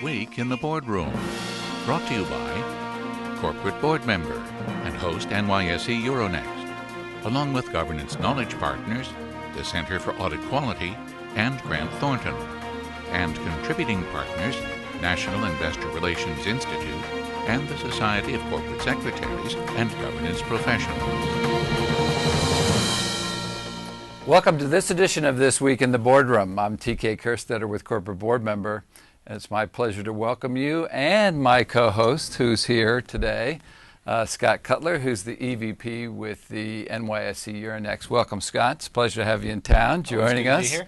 This Week in the Boardroom, brought to you by corporate board member and host NYSE Euronext, along with governance knowledge partners, the Center for Audit Quality, and Grant Thornton, and contributing partners, National Investor Relations Institute, and the Society of Corporate Secretaries and Governance Professionals. Welcome to this edition of This Week in the Boardroom. I'm TK Kerstetter with Corporate Board Member, and it's my pleasure to welcome you and my co-host who's here today, Scott Cutler, who's the EVP with the NYSE Euronext. Welcome, Scott. It's a pleasure to have you in town joining us. Be here.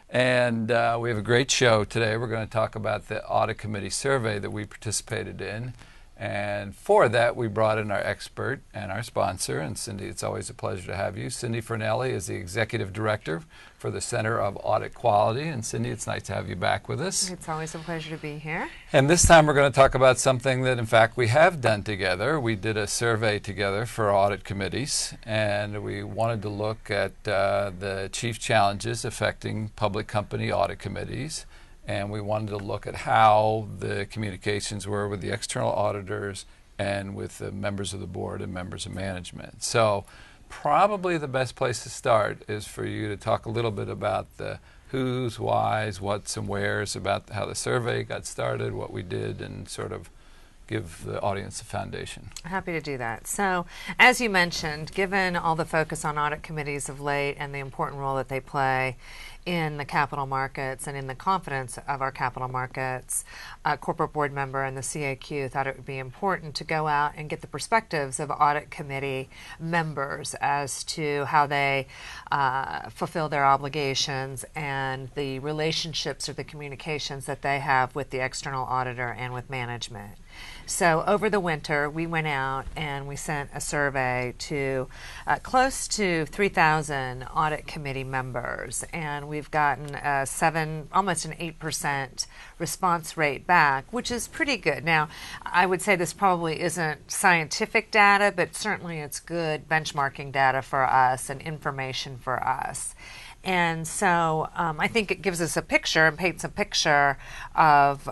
And we have a great show today. We're going to talk about the Audit Committee survey that we participated in. And for that, we brought in our expert and our sponsor. And Cindy, it's always a pleasure to have you. Cindy Fornelli is the Executive Director for the Center of Audit Quality. And Cindy, it's nice to have you back with us. It's always a pleasure to be here. And this time we're going to talk about something that, in fact, we have done together. We did a survey together for audit committees. And we wanted to look at the chief challenges affecting public company audit committees. And we wanted to look at how the communications were with the external auditors and with the members of the board and members of management. So probably the best place to start is for you to talk a little bit about the who's, whys, what's, and where's, about how the survey got started, what we did, and sort of give the audience a foundation. Happy to do that. So, as you mentioned, given all the focus on audit committees of late and the important role that they play in the capital markets and in the confidence of our capital markets, corporate board member and the CAQ thought it would be important to go out and get the perspectives of audit committee members as to how they fulfill their obligations and the relationships or the communications that they have with the external auditor and with management. So over the winter, we went out and we sent a survey to close to 3,000 audit committee members, and we've gotten almost an 8% response rate back, which is pretty good. Now, I would say this probably isn't scientific data, but certainly it's good benchmarking data for us and information for us. And so I think it gives us a picture and paints a picture of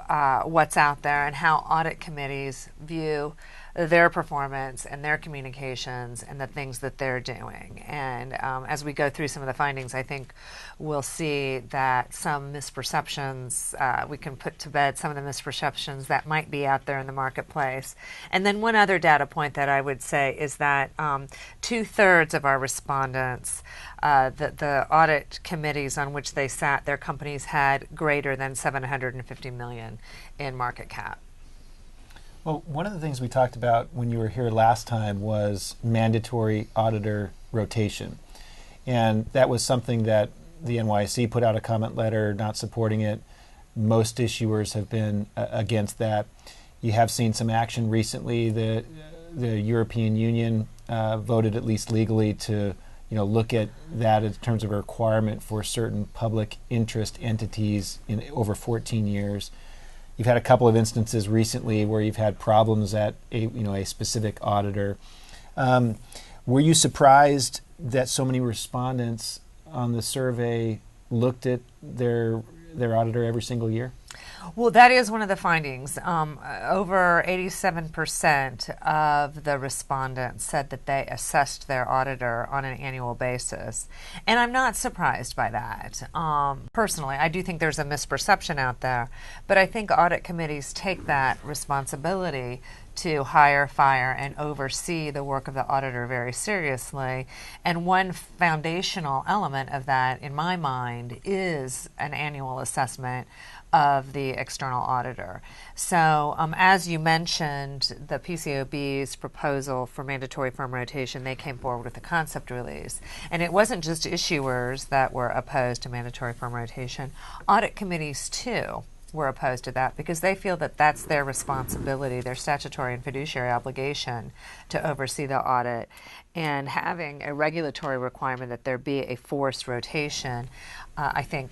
what's out there and how audit committees view their performance and their communications and the things that they're doing. And as we go through some of the findings, I think we'll see that some misperceptions, we can put to bed some of the misperceptions that might be out there in the marketplace. And then one other data point that I would say is that 2/3 of our respondents, the audit committees on which they sat, their companies had greater than $750 million in market cap. Well, one of the things we talked about when you were here last time was mandatory auditor rotation. And that was something that the NYSE put out a comment letter not supporting it. Most issuers have been against that. You have seen some action recently. The European Union voted, at least legally, to look at that in terms of a requirement for certain public interest entities in over 14 years. You've had a couple of instances recently where you've had problems at a specific auditor. Were you surprised that so many respondents on the survey looked at their auditor every single year? Well, that is one of the findings. Over 87% of the respondents said that they assessed their auditor on an annual basis. And I'm not surprised by that. Personally, I do think there's a misperception out there, but I think audit committees take that responsibility to hire, fire, and oversee the work of the auditor very seriously. And one foundational element of that, in my mind, is an annual assessment of the external auditor. So as you mentioned, the PCAOB's proposal for mandatory firm rotation, they came forward with a concept release. And it wasn't just issuers that were opposed to mandatory firm rotation. Audit committees, too, were opposed to that because they feel that that's their responsibility, their statutory and fiduciary obligation to oversee the audit. And having a regulatory requirement that there be a forced rotation, I think,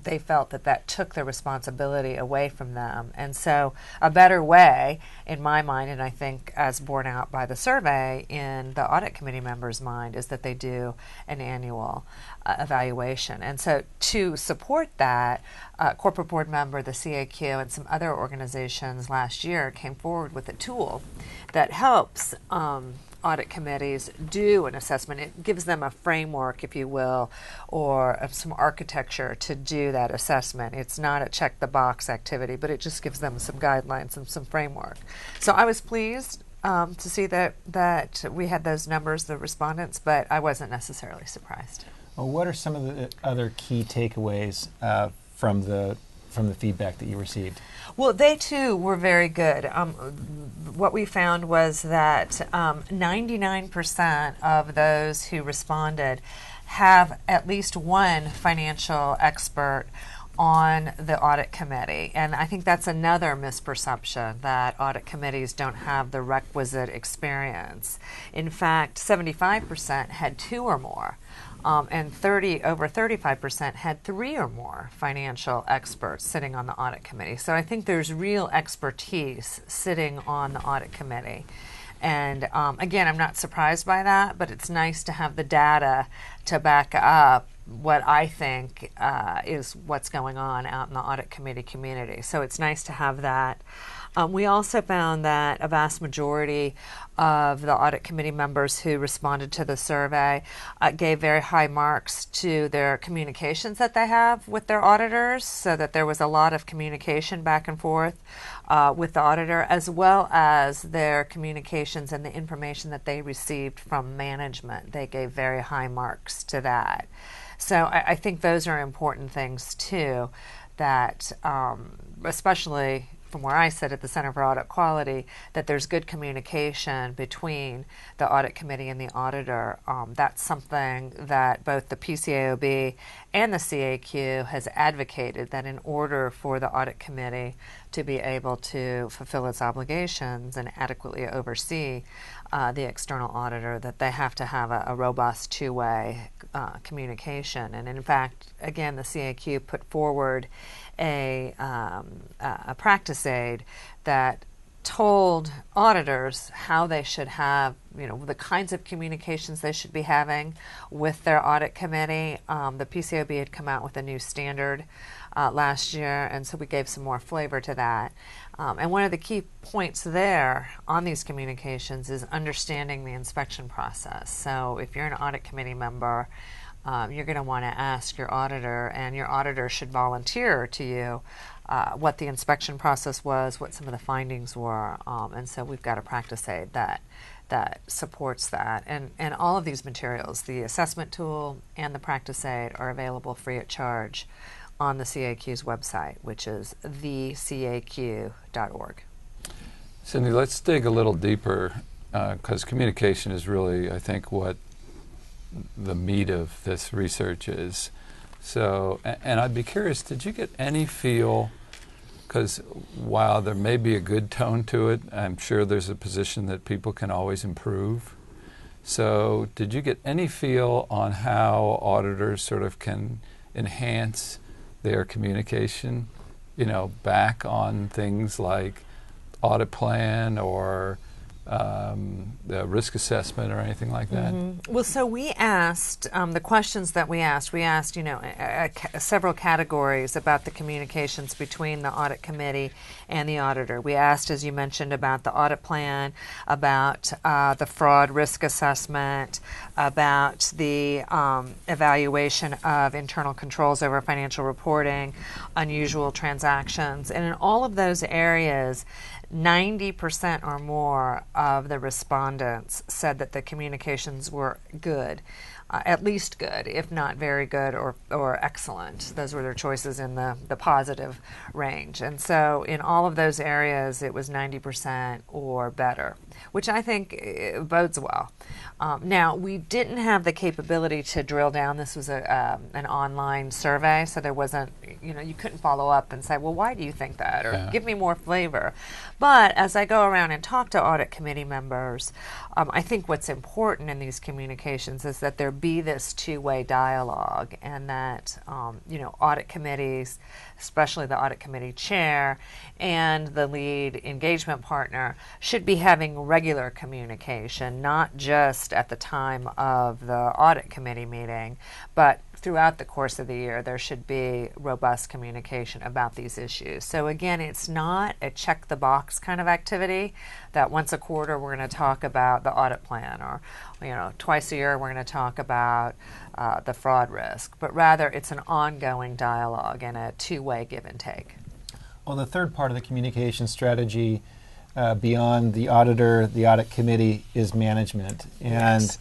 they felt that that took the responsibility away from them. And so a better way, in my mind, and I think as borne out by the survey in the audit committee members' mind, is that they do an annual evaluation. And so to support that, corporate board member, the CAQ, and some other organizations last year came forward with a tool that helps audit committees do an assessment. It gives them a framework, if you will, or some architecture to do that assessment. It's not a check the box activity, but it just gives them some guidelines and some framework. So I was pleased to see that we had those numbers, the respondents, but I wasn't necessarily surprised. Well, what are some of the other key takeaways from the feedback that you received? Well, they too were very good. What we found was that 99% of those who responded have at least one financial expert on the audit committee. And I think that's another misperception, that audit committees don't have the requisite experience. In fact, 75% had 2 or more. And over 35% had 3 or more financial experts sitting on the audit committee. So I think there's real expertise sitting on the audit committee. And again, I'm not surprised by that, but it's nice to have the data to back up what I think is what's going on out in the audit committee community. So it's nice to have that. We also found that a vast majority of the audit committee members who responded to the survey gave very high marks to their communications that they have with their auditors, so that there was a lot of communication back and forth with the auditor, as well as their communications and the information that they received from management. They gave very high marks to that. So I think those are important things too, that especially from where I sit at the Center for Audit Quality, that there's good communication between the audit committee and the auditor. That's something that both the PCAOB and the CAQ has advocated, that in order for the audit committee to be able to fulfill its obligations and adequately oversee the external auditor, that they have to have a robust two-way communication. And in fact, again, the CAQ put forward a practice aid that told auditors how they should have, the kinds of communications they should be having with their audit committee. The PCAOB had come out with a new standard last year, and so we gave some more flavor to that. And one of the key points there on these communications is understanding the inspection process. So if you're an audit committee member, you're going to want to ask your auditor, and your auditor should volunteer to you what the inspection process was, what some of the findings were, and so we've got a practice aid that supports that. And all of these materials, the assessment tool and the practice aid, are available free of charge on the CAQ's website, which is thecaq.org. Cindy, let's dig a little deeper, because communication is really, I think, what the meat of this research is. So, and I'd be curious, did you get any feel, because while there may be a good tone to it, I'm sure there's a position that people can always improve. So did you get any feel on how auditors sort of can enhance their communication, back on things like audit plan or the risk assessment or anything like that? Mm-hmm. Well, so we asked, the questions that we asked, several categories about the communications between the audit committee and the auditor. We asked, as you mentioned, about the audit plan, about the fraud risk assessment, about the evaluation of internal controls over financial reporting, unusual transactions. And in all of those areas, 90% or more of the respondents said that the communications were good, at least good, if not very good or excellent. Those were their choices in the positive range. And so in all of those areas, it was 90% or better, which I think bodes well. Now, we didn't have the capability to drill down. This was an online survey, so there wasn't, you couldn't follow up and say, well, why do you think that? Or give me more flavor. But as I go around and talk to audit committee members, I think what's important in these communications is that there be this two-way dialogue, and that audit committees, especially the audit committee chair and the lead engagement partner, should be having regular communication, not just at the time of the audit committee meeting, but throughout the course of the year. There should be robust communication about these issues. So again, it's not a check the box kind of activity that once a quarter we're going to talk about the audit plan, or twice a year we're going to talk about the fraud risk, but rather it's an ongoing dialogue and a two-way give and take. Well, the third part of the communication strategy beyond the auditor, the audit committee, is management. And Yes.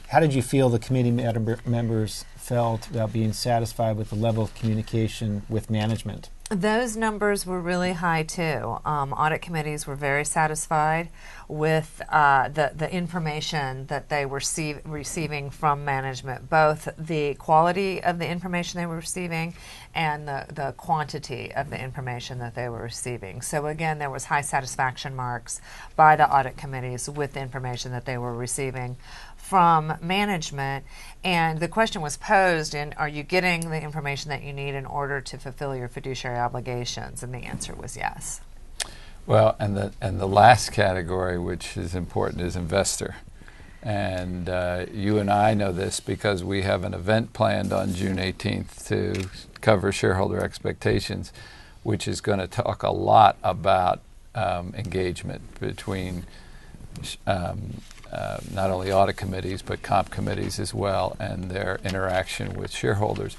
How did you feel the committee members felt about being satisfied with the level of communication with management? Those numbers were really high too. Audit committees were very satisfied with the information that they were receiving from management, both the quality of the information they were receiving and the quantity of the information that they were receiving. So again, there was high satisfaction marks by the audit committees with the information that they were receiving from management. And the question was posed, are you getting the information that you need in order to fulfill your fiduciary obligations? And the answer was yes. Well, and the last category, which is important, is investor. And you and I know this because we have an event planned on June 18th to cover shareholder expectations, which is going to talk a lot about engagement between not only audit committees but comp committees as well, and their interaction with shareholders.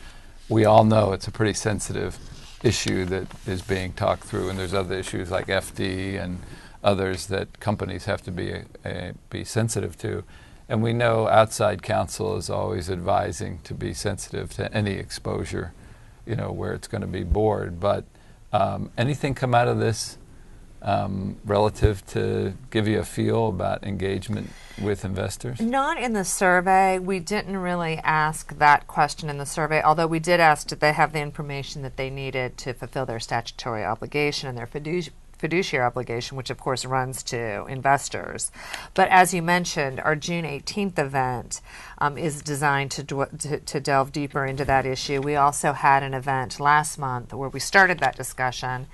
We all know it's a pretty sensitive issue that is being talked through, and there's other issues like FD and others that companies have to be sensitive to. And we know outside counsel is always advising to be sensitive to any exposure, where it's going to be bored. But anything come out of this relative to give you a feel about engagement with investors? Not in the survey. We didn't really ask that question in the survey, although we did ask did they have the information that they needed to fulfill their statutory obligation and their fiduciary obligation, which of course runs to investors. But as you mentioned, our June 18th event is designed to delve deeper into that issue. We also had an event last month where we started that discussion.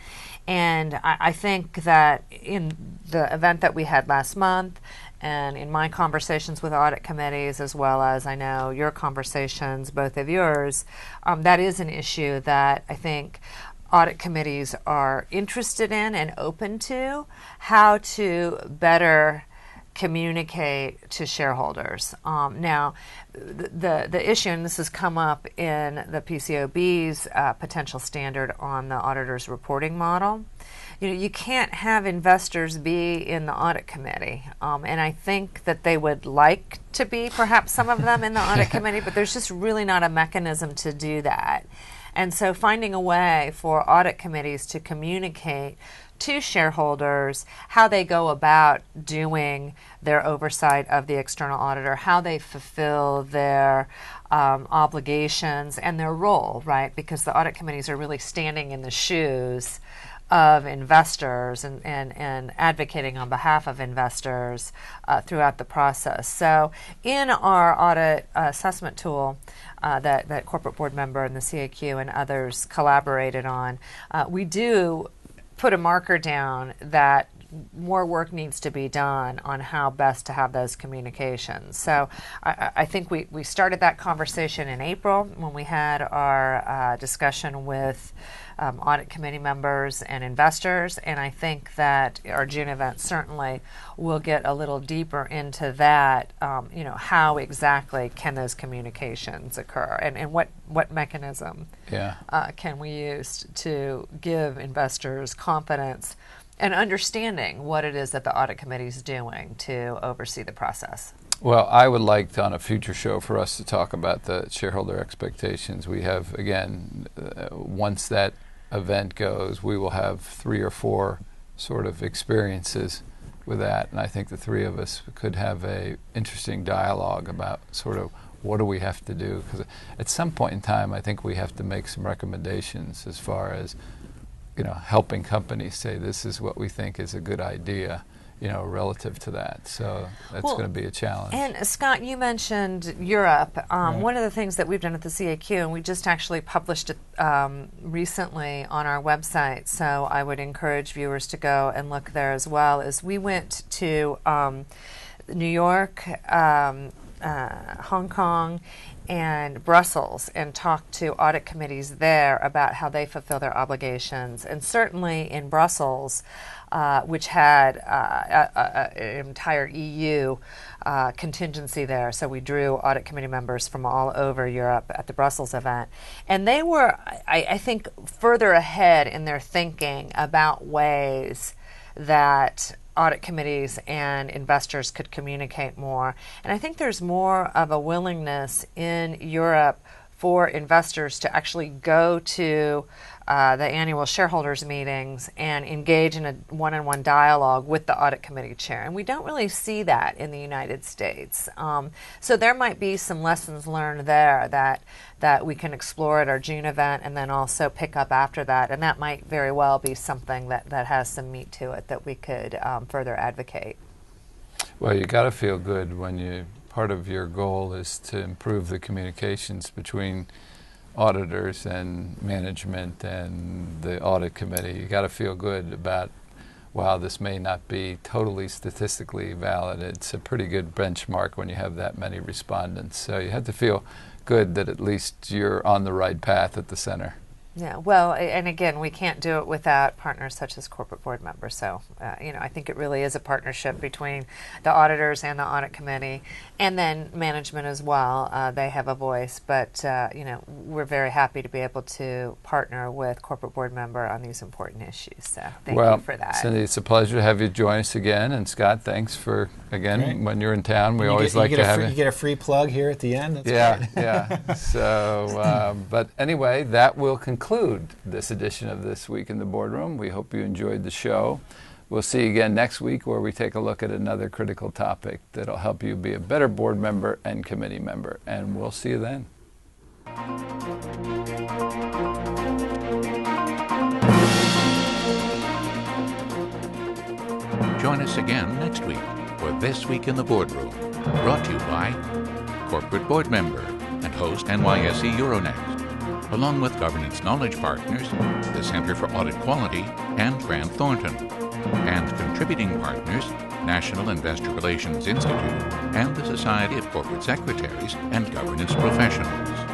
And I think that in the event that we had last month, and in my conversations with audit committees, as well as I know your conversations, both of yours, that is an issue that I think audit committees are interested in and open to, how to better communicate to shareholders. Now, the issue, and this has come up in the PCAOB's potential standard on the auditor's reporting model. You can't have investors be in the audit committee, and I think that they would like to be, perhaps some of them, in the audit committee, but there's just really not a mechanism to do that. And so finding a way for audit committees to communicate to shareholders how they go about doing their oversight of the external auditor, how they fulfill their obligations and their role, right? Because the audit committees are really standing in the shoes of investors and advocating on behalf of investors throughout the process. So in our audit assessment tool that corporate board member and the CAQ and others collaborated on, we do put a marker down that more work needs to be done on how best to have those communications. So I think we started that conversation in April when we had our discussion with audit committee members and investors, and I think that our June event certainly will get a little deeper into that, how exactly can those communications occur, and what mechanism can we use to give investors confidence and understanding what it is that the audit committee is doing to oversee the process. Well, I would like to, on a future show, for us to talk about the shareholder expectations. We have, again, once that event goes, we will have 3 or 4 sort of experiences with that, and I think the 3 of us could have a interesting dialogue about sort of what do we have to do, because at some point in time I think we have to make some recommendations as far as helping companies say this is what we think is a good idea, relative to that. So that's going to be a challenge. And Scott, you mentioned Europe. Right. One of the things that we've done at the CAQ, and we just actually published it recently on our website, so I would encourage viewers to go and look there as well, is we went to New York, Hong Kong, and Brussels and talked to audit committees there about how they fulfill their obligations. And certainly in Brussels, which had an entire EU contingency there. So we drew audit committee members from all over Europe at the Brussels event. And they were, I think, further ahead in their thinking about ways that audit committees and investors could communicate more. And I think there's more of a willingness in Europe for investors to actually go to the annual shareholders meetings and engage in a one-on-one dialogue with the audit committee chair. And we don't really see that in the United States. So there might be some lessons learned there that we can explore at our June event and then also pick up after that. And that might very well be something that has some meat to it that we could further advocate. Well, you got to feel good when part of your goal is to improve the communications between auditors and management and the audit committee. You got to feel good about, while this may not be totally statistically valid, it's a pretty good benchmark when you have that many respondents. So you have to feel good that at least you're on the right path at the center. Yeah, well, and again, we can't do it without partners such as corporate board members. So, I think it really is a partnership between the auditors and the audit committee, and then management as well. They have a voice, but we're very happy to be able to partner with corporate board member on these important issues. So, thank you for that. Cindy, it's a pleasure to have you join us again, and Scott, thanks for when you're in town. We always like to have you. You get a free plug here at the end. That's great. Yeah. So, but anyway, that will conclude this edition of This Week in the Boardroom. We hope you enjoyed the show. We'll see you again next week, where we take a look at another critical topic that'll help you be a better board member and committee member. And we'll see you then. Join us again next week for This Week in the Boardroom, brought to you by corporate board member and host NYSE Euronext, along with governance knowledge partners, the Center for Audit Quality and Grant Thornton, and contributing partners, National Investor Relations Institute and the Society of Corporate Secretaries and Governance Professionals.